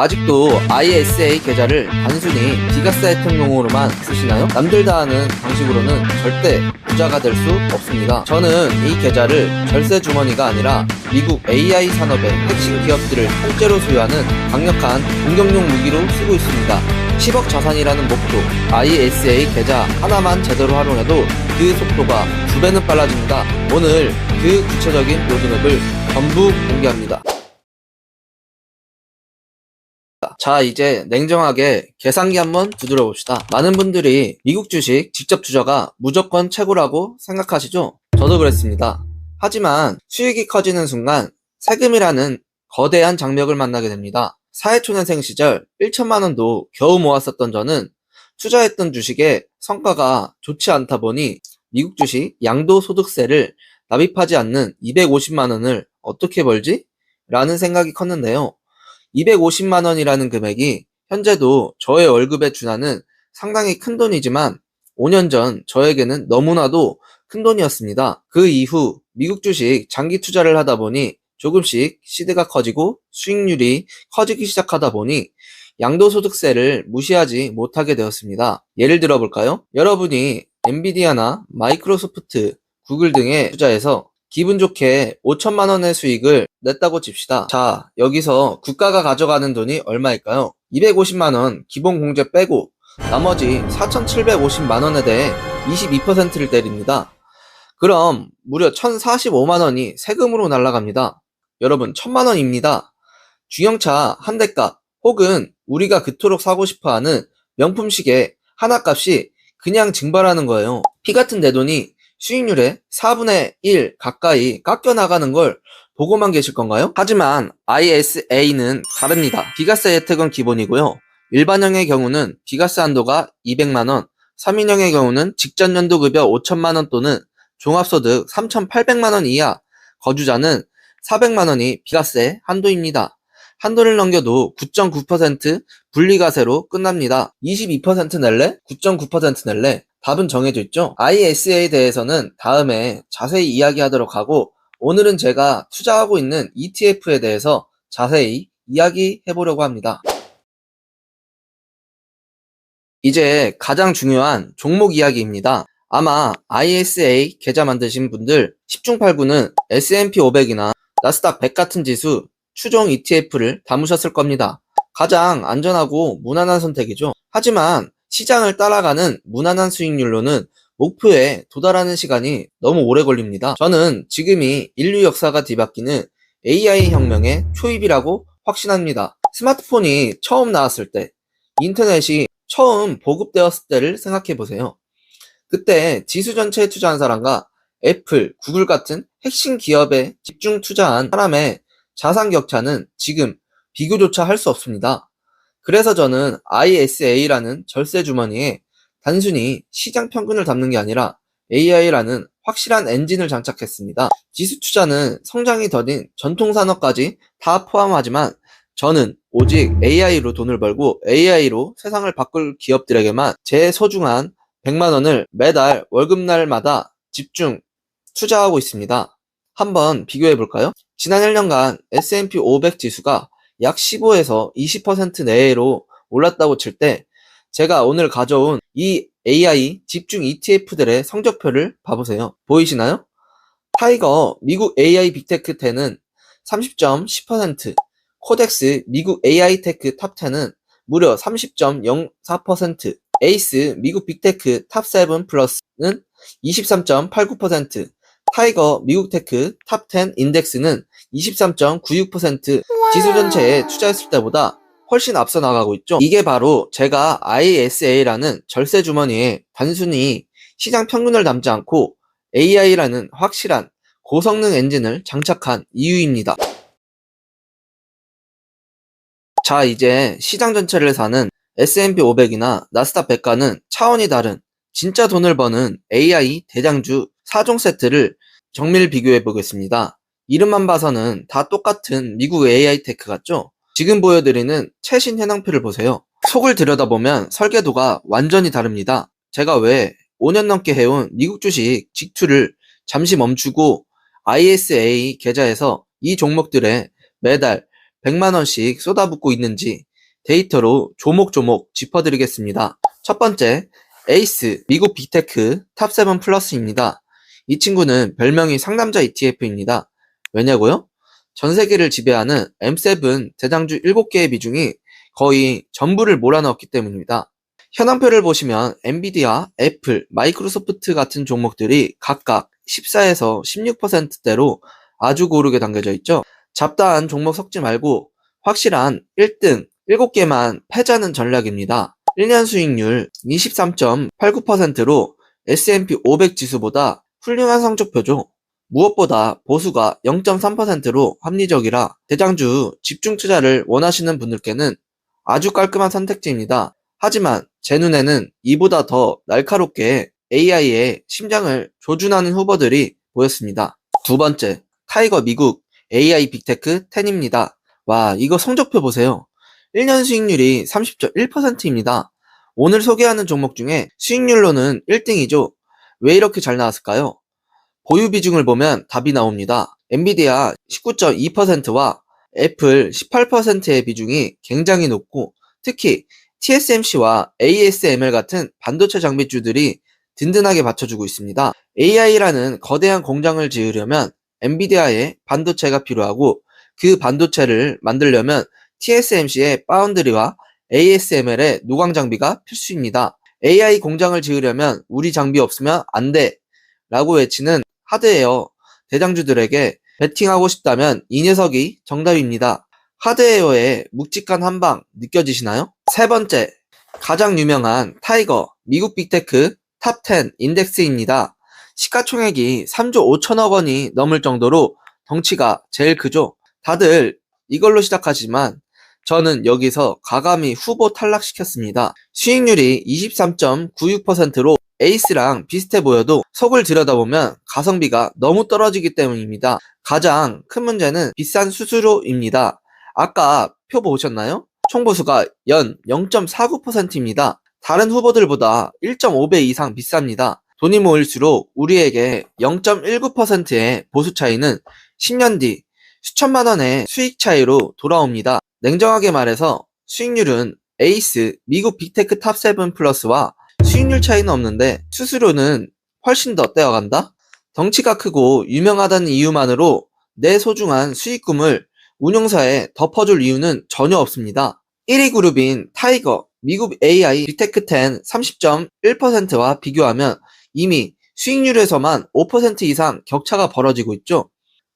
아직도 ISA 계좌를 단순히 비과세 혜택용으로만 쓰시나요? 남들 다 하는 방식으로는 절대 부자가 될 수 없습니다. 저는 이 계좌를 절세 주머니가 아니라 미국 AI 산업의 핵심 기업들을 통째로 소유하는 강력한 공격용 무기로 쓰고 있습니다. 10억 자산이라는 목표, ISA 계좌 하나만 제대로 활용해도 그 속도가 2배는 빨라집니다. 오늘 그 구체적인 로드맵을 전부 공개합니다. 자, 이제 냉정하게 계산기 한번 두드려 봅시다. 많은 분들이 미국 주식 직접 투자가 무조건 최고라고 생각하시죠? 저도 그랬습니다. 하지만 수익이 커지는 순간 세금이라는 거대한 장벽을 만나게 됩니다. 사회초년생 시절 1천만 원도 겨우 모았었던 저는 투자했던 주식의 성과가 좋지 않다 보니 미국 주식 양도소득세를 납입하지 않는 250만 원을 어떻게 벌지? 라는 생각이 컸는데요. 250만 원이라는 금액이 현재도 저의 월급에 준하는 상당히 큰 돈이지만 5년 전 저에게는 너무나도 큰 돈이었습니다. 그 이후 미국 주식 장기 투자를 하다 보니 조금씩 시드가 커지고 수익률이 커지기 시작하다 보니 양도소득세를 무시하지 못하게 되었습니다. 예를 들어 볼까요? 여러분이 엔비디아나 마이크로소프트, 구글 등에 투자해서 기분 좋게 5천만 원의 수익을 냈다고 칩시다. 자, 여기서 국가가 가져가는 돈이 얼마일까요? 250만 원 기본 공제 빼고 나머지 4,750만 원에 대해 22%를 때립니다. 그럼 무려 1,045만 원이 세금으로 날아갑니다. 여러분, 1,000만 원입니다. 중형차 한 대 값 혹은 우리가 그토록 사고 싶어하는 명품 시계 하나 값이 그냥 증발하는 거예요. 피 같은 내 돈이 수익률의 4분의 1 가까이 깎여나가는 걸 보고만 계실 건가요? 하지만 ISA는 다릅니다. 비과세 혜택은 기본이고요. 일반형의 경우는 비과세 한도가 200만원, 3인형의 경우는 직전 연도 급여 5천만원 또는 종합소득 3,800만원 이하 거주자는 400만원이 비과세 한도입니다. 한도를 넘겨도 9.9% 분리과세로 끝납니다. 22% 낼래? 9.9% 낼래? 답은 정해져 있죠? ISA에 대해서는 다음에 자세히 이야기하도록 하고 오늘은 제가 투자하고 있는 ETF에 대해서 자세히 이야기해보려고 합니다. 이제 가장 중요한 종목 이야기입니다. 아마 ISA 계좌 만드신 분들 10중 8구는 S&P 500이나 나스닥 100 같은 지수 추종 ETF를 담으셨을 겁니다. 가장 안전하고 무난한 선택이죠. 하지만 시장을 따라가는 무난한 수익률로는 목표에 도달하는 시간이 너무 오래 걸립니다. 저는 지금이 인류 역사가 뒤바뀌는 AI 혁명의 초입이라고 확신합니다. 스마트폰이 처음 나왔을 때, 인터넷이 처음 보급되었을 때를 생각해 보세요. 그때 지수 전체에 투자한 사람과 애플, 구글 같은 핵심 기업에 집중 투자한 사람의 자산 격차는 지금 비교조차 할 수 없습니다. 그래서 저는 ISA라는 절세 주머니에 단순히 시장 평균을 담는 게 아니라 AI라는 확실한 엔진을 장착했습니다. 지수 투자는 성장이 더딘 전통 산업까지 다 포함하지만 저는 오직 AI로 돈을 벌고 AI로 세상을 바꿀 기업들에게만 제 소중한 100만 원을 매달 월급날마다 집중 투자하고 있습니다. 한번 비교해 볼까요? 지난 1년간 S&P 500 지수가 약 15에서 20% 내외로 올랐다고 칠 때 제가 오늘 가져온 이 AI 집중 ETF들의 성적표를 봐보세요. 보이시나요? 타이거 미국 AI 빅테크 10은 30.10%, 코덱스 미국 AI 테크 탑 10은 무려 30.04%, 에이스 미국 빅테크 탑 7 플러스는 23.89%, 타이거 미국 테크 탑 10 인덱스는 23.96% 지수 전체에 투자했을 때보다 훨씬 앞서 나가고 있죠. 이게 바로 제가 ISA라는 절세 주머니에 단순히 시장 평균을 담지 않고 AI라는 확실한 고성능 엔진을 장착한 이유입니다. 자, 이제 시장 전체를 사는 S&P 500이나 나스닥 100과는 차원이 다른 진짜 돈을 버는 AI 대장주 4종 세트를 정밀 비교해 보겠습니다. 이름만 봐서는 다 똑같은 미국 AI 테크 같죠? 지금 보여드리는 최신 현황표를 보세요. 속을 들여다보면 설계도가 완전히 다릅니다. 제가 왜 5년 넘게 해온 미국 주식 직투를 잠시 멈추고 ISA 계좌에서 이 종목들에 매달 100만 원씩 쏟아붓고 있는지 데이터로 조목조목 짚어드리겠습니다. 첫 번째, 에이스 미국 빅테크 탑7 플러스입니다. 이 친구는 별명이 상남자 ETF입니다. 왜냐고요? 전 세계를 지배하는 M7 대장주 7개의 비중이 거의 전부를 몰아넣었기 때문입니다. 현황표를 보시면 엔비디아, 애플, 마이크로소프트 같은 종목들이 각각 14에서 16%대로 아주 고르게 담겨져 있죠. 잡다한 종목 섞지 말고 확실한 1등 7개만 패자는 전략입니다. 1년 수익률 23.89%로 S&P 500 지수보다 훌륭한 성적표죠. 무엇보다 보수가 0.3%로 합리적이라 대장주 집중 투자를 원하시는 분들께는 아주 깔끔한 선택지입니다. 하지만 제 눈에는 이보다 더 날카롭게 AI의 심장을 조준하는 후보들이 보였습니다. 두 번째, 타이거 미국 AI 빅테크 10입니다. 와, 이거 성적표 보세요. 1년 수익률이 30.1%입니다. 오늘 소개하는 종목 중에 수익률로는 1등이죠. 왜 이렇게 잘 나왔을까요? 보유 비중을 보면 답이 나옵니다. 엔비디아 19.2%와 애플 18%의 비중이 굉장히 높고 특히 TSMC와 ASML 같은 반도체 장비주들이 든든하게 받쳐주고 있습니다. AI라는 거대한 공장을 지으려면 엔비디아의 반도체가 필요하고 그 반도체를 만들려면 TSMC의 파운드리와 ASML의 노광 장비가 필수입니다. AI 공장을 지으려면 우리 장비 없으면 안 돼 라고 외치는 하드웨어 대장주들에게 베팅하고 싶다면 이 녀석이 정답입니다. 하드웨어의 묵직한 한방 느껴지시나요? 세 번째, 가장 유명한 타이거 미국 빅테크 탑10 인덱스입니다. 시가총액이 3조 5천억 원이 넘을 정도로 덩치가 제일 크죠. 다들 이걸로 시작하지만 저는 여기서 과감히 후보 탈락시켰습니다. 수익률이 23.96%로 에이스랑 비슷해 보여도 속을 들여다보면 가성비가 너무 떨어지기 때문입니다. 가장 큰 문제는 비싼 수수료입니다. 아까 표 보셨나요? 총보수가 연 0.49%입니다. 다른 후보들보다 1.5배 이상 비쌉니다. 돈이 모일수록 우리에게 0.19%의 보수 차이는 10년 뒤 수천만 원의 수익 차이로 돌아옵니다. 냉정하게 말해서 수익률은 에이스 미국 빅테크 탑7 플러스와 수익률 차이는 없는데 수수료는 훨씬 더 떼어간다? 덩치가 크고 유명하다는 이유만으로 내 소중한 수익금을 운용사에 덮어줄 이유는 전혀 없습니다. 1위 그룹인 타이거 미국 AI 빅테크 10 30.1%와 비교하면 이미 수익률에서만 5% 이상 격차가 벌어지고 있죠.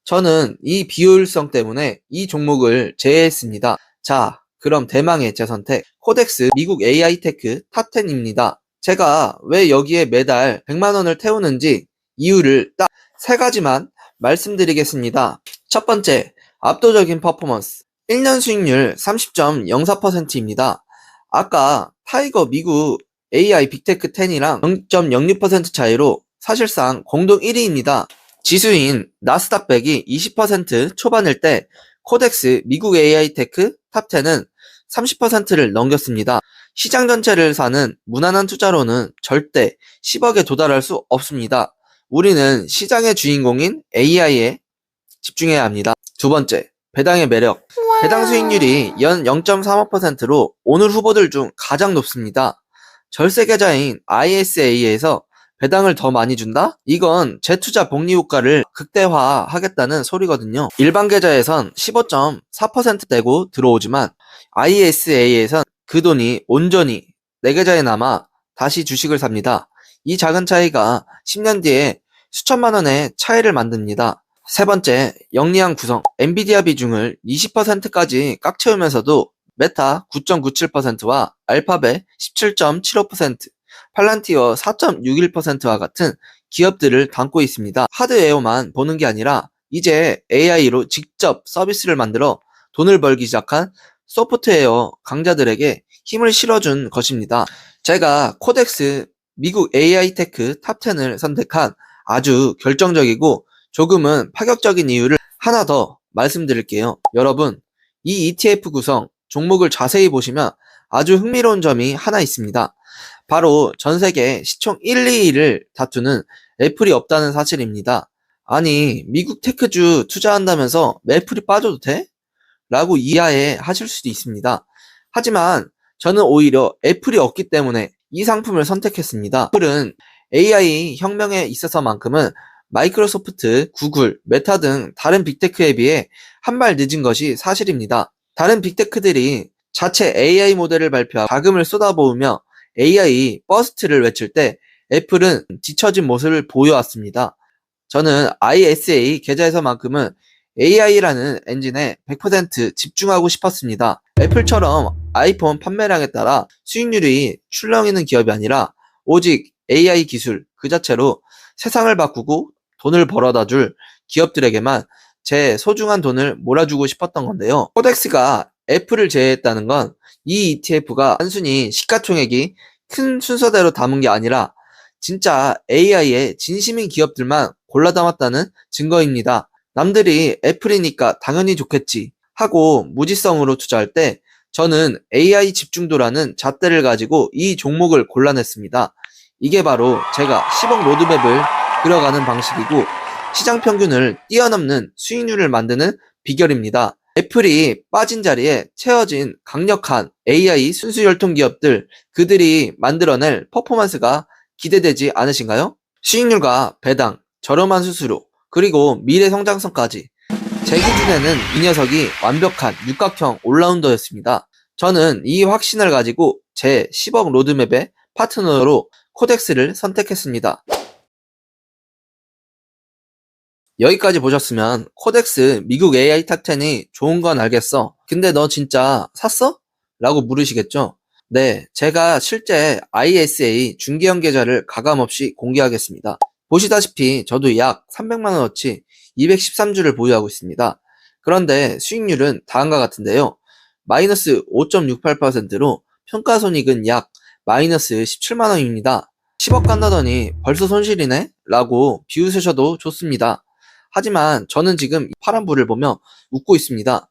저는 이 비효율성 때문에 이 종목을 제외했습니다. 자, 그럼 대망의 제 선택 코덱스 미국 AI 테크 탑10입니다. 제가 왜 여기에 매달 100만 원을 태우는지 이유를 딱 3가지만 말씀드리겠습니다. 첫 번째, 압도적인 퍼포먼스. 1년 수익률 30.04%입니다. 아까 타이거 미국 AI 빅테크 10이랑 0.06% 차이로 사실상 공동 1위입니다. 지수인 나스닥 100이 20% 초반일 때 코덱스 미국 AI 테크 탑10은 30%를 넘겼습니다. 시장 전체를 사는 무난한 투자로는 절대 10억에 도달할 수 없습니다. 우리는 시장의 주인공인 AI에 집중해야 합니다. 두 번째, 배당의 매력. 배당 수익률이 연 0.35%로 오늘 후보들 중 가장 높습니다. 절세 계좌인 ISA에서 배당을 더 많이 준다? 이건 재투자 복리 효과를 극대화하겠다는 소리거든요. 일반 계좌에선 15.4%대고 들어오지만 ISA에선 그 돈이 온전히 내 계좌에 남아 다시 주식을 삽니다. 이 작은 차이가 10년 뒤에 수천만 원의 차이를 만듭니다. 세 번째, 영리한 구성. 엔비디아 비중을 20%까지 꽉 채우면서도 메타 9.97%와 알파벳 17.75%, 팔란티어 4.61%와 같은 기업들을 담고 있습니다. 하드웨어만 보는 게 아니라 이제 AI로 직접 서비스를 만들어 돈을 벌기 시작한 소프트웨어 강자들에게 힘을 실어준 것입니다. 제가 코덱스 미국 AI 테크 탑10을 선택한 아주 결정적이고 조금은 파격적인 이유를 하나 더 말씀드릴게요. 여러분, 이 ETF 구성 종목을 자세히 보시면 아주 흥미로운 점이 하나 있습니다. 바로 전세계 시총 1, 2위를 다투는 애플이 없다는 사실입니다. 아니, 미국 테크주 투자한다면서 애플이 빠져도 돼? 라고 이해하실 수도 있습니다. 하지만 저는 오히려 애플이 없기 때문에 이 상품을 선택했습니다. 애플은 AI 혁명에 있어서만큼은 마이크로소프트, 구글, 메타 등 다른 빅테크에 비해 한 발 늦은 것이 사실입니다. 다른 빅테크들이 자체 AI 모델을 발표하고 자금을 쏟아부으며 AI 버스트를 외칠 때 애플은 뒤처진 모습을 보여왔습니다. 저는 ISA 계좌에서만큼은 AI라는 엔진에 100% 집중하고 싶었습니다. 애플처럼 아이폰 판매량에 따라 수익률이 출렁이는 기업이 아니라 오직 AI 기술 그 자체로 세상을 바꾸고 돈을 벌어다 줄 기업들에게만 제 소중한 돈을 몰아주고 싶었던 건데요. 코덱스가 애플을 제외했다는 건 이 ETF가 단순히 시가총액이 큰 순서대로 담은 게 아니라 진짜 AI의 진심인 기업들만 골라 담았다는 증거입니다. 남들이 애플이니까 당연히 좋겠지 하고 무지성으로 투자할 때 저는 AI 집중도라는 잣대를 가지고 이 종목을 골라냈습니다. 이게 바로 제가 10억 로드맵을 그려가는 방식이고 시장 평균을 뛰어넘는 수익률을 만드는 비결입니다. 애플이 빠진 자리에 채워진 강력한 AI 순수 혈통 기업들, 그들이 만들어낼 퍼포먼스가 기대되지 않으신가요? 수익률과 배당, 저렴한 수수료, 그리고 미래 성장성까지. 제 기준에는 이 녀석이 완벽한 육각형 올라운더였습니다. 저는 이 확신을 가지고 제 10억 로드맵의 파트너로 코덱스를 선택했습니다. 여기까지 보셨으면 코덱스 미국 AI 탑10이 좋은 건 알겠어. 근데 너 진짜 샀어? 라고 물으시겠죠? 네, 제가 실제 ISA 중개형 계좌를 가감없이 공개하겠습니다. 보시다시피 저도 약 300만원어치 213주를 보유하고 있습니다. 그런데 수익률은 다음과 같은데요. 마이너스 5.68%로 평가손익은 약 마이너스 17만원입니다. 10억 간다더니 벌써 손실이네? 라고 비웃으셔도 좋습니다. 하지만 저는 지금 파란불을 보며 웃고 있습니다.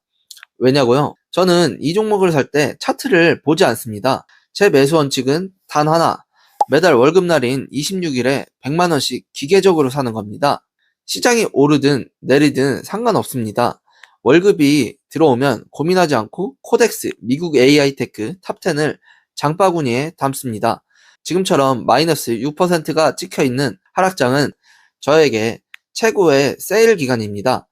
왜냐고요? 저는 이 종목을 살 때 차트를 보지 않습니다. 제 매수 원칙은 단 하나, 매달 월급날인 26일에 100만원씩 기계적으로 사는 겁니다. 시장이 오르든 내리든 상관없습니다. 월급이 들어오면 고민하지 않고 코덱스 미국 AI 테크 탑10을 장바구니에 담습니다. 지금처럼 마이너스 6%가 찍혀있는 하락장은 저에게 최고의 세일 기간입니다.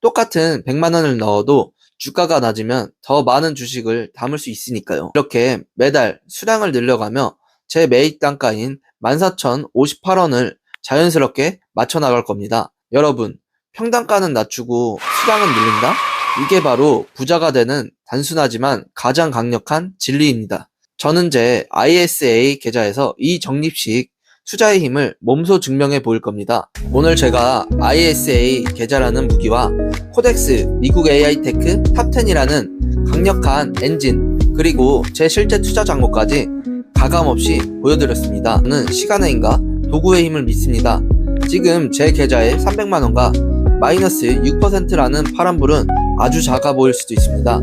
똑같은 100만원을 넣어도 주가가 낮으면 더 많은 주식을 담을 수 있으니까요. 이렇게 매달 수량을 늘려가며 제 매입 단가인 14,058원을 자연스럽게 맞춰 나갈 겁니다. 여러분, 평단가는 낮추고 수량은 늘린다? 이게 바로 부자가 되는 단순하지만 가장 강력한 진리입니다. 저는 제 ISA 계좌에서 이 적립식 투자의 힘을 몸소 증명해 보일 겁니다. 오늘 제가 ISA 계좌라는 무기와 코덱스 미국 AI 테크 탑10이라는 강력한 엔진, 그리고 제 실제 투자 잔고까지 가감없이 보여드렸습니다. 저는 시간의 힘과 도구의 힘을 믿습니다. 지금 제 계좌에 300만원과 마이너스 6%라는 파란불은 아주 작아 보일 수도 있습니다.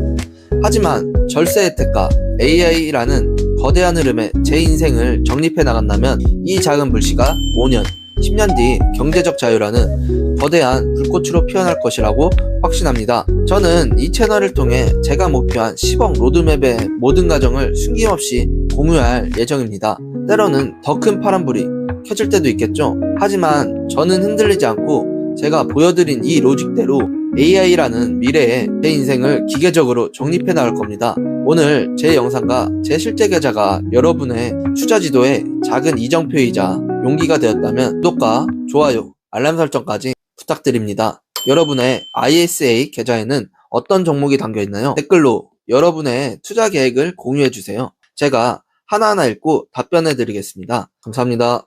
하지만 절세 혜택과 AI라는 거대한 흐름에 제 인생을 정립해 나간다면 이 작은 불씨가 5년, 10년 뒤 경제적 자유라는 거대한 불꽃으로 피어날 것이라고 확신합니다. 저는 이 채널을 통해 제가 목표한 10억 로드맵의 모든 과정을 숨김없이 공유할 예정입니다. 때로는 더 큰 파란불이 켜질 때도 있겠죠. 하지만 저는 흔들리지 않고 제가 보여드린 이 로직대로 AI라는 미래에 제 인생을 기계적으로 정립해 나갈 겁니다. 오늘 제 영상과 제 실제 계좌가 여러분의 투자 지도에 작은 이정표이자 용기가 되었다면 구독과 좋아요, 알람 설정까지 부탁드립니다. 여러분의 ISA 계좌에는 어떤 종목이 담겨 있나요? 댓글로 여러분의 투자 계획을 공유해 주세요. 제가 하나하나 읽고 답변해 드리겠습니다. 감사합니다.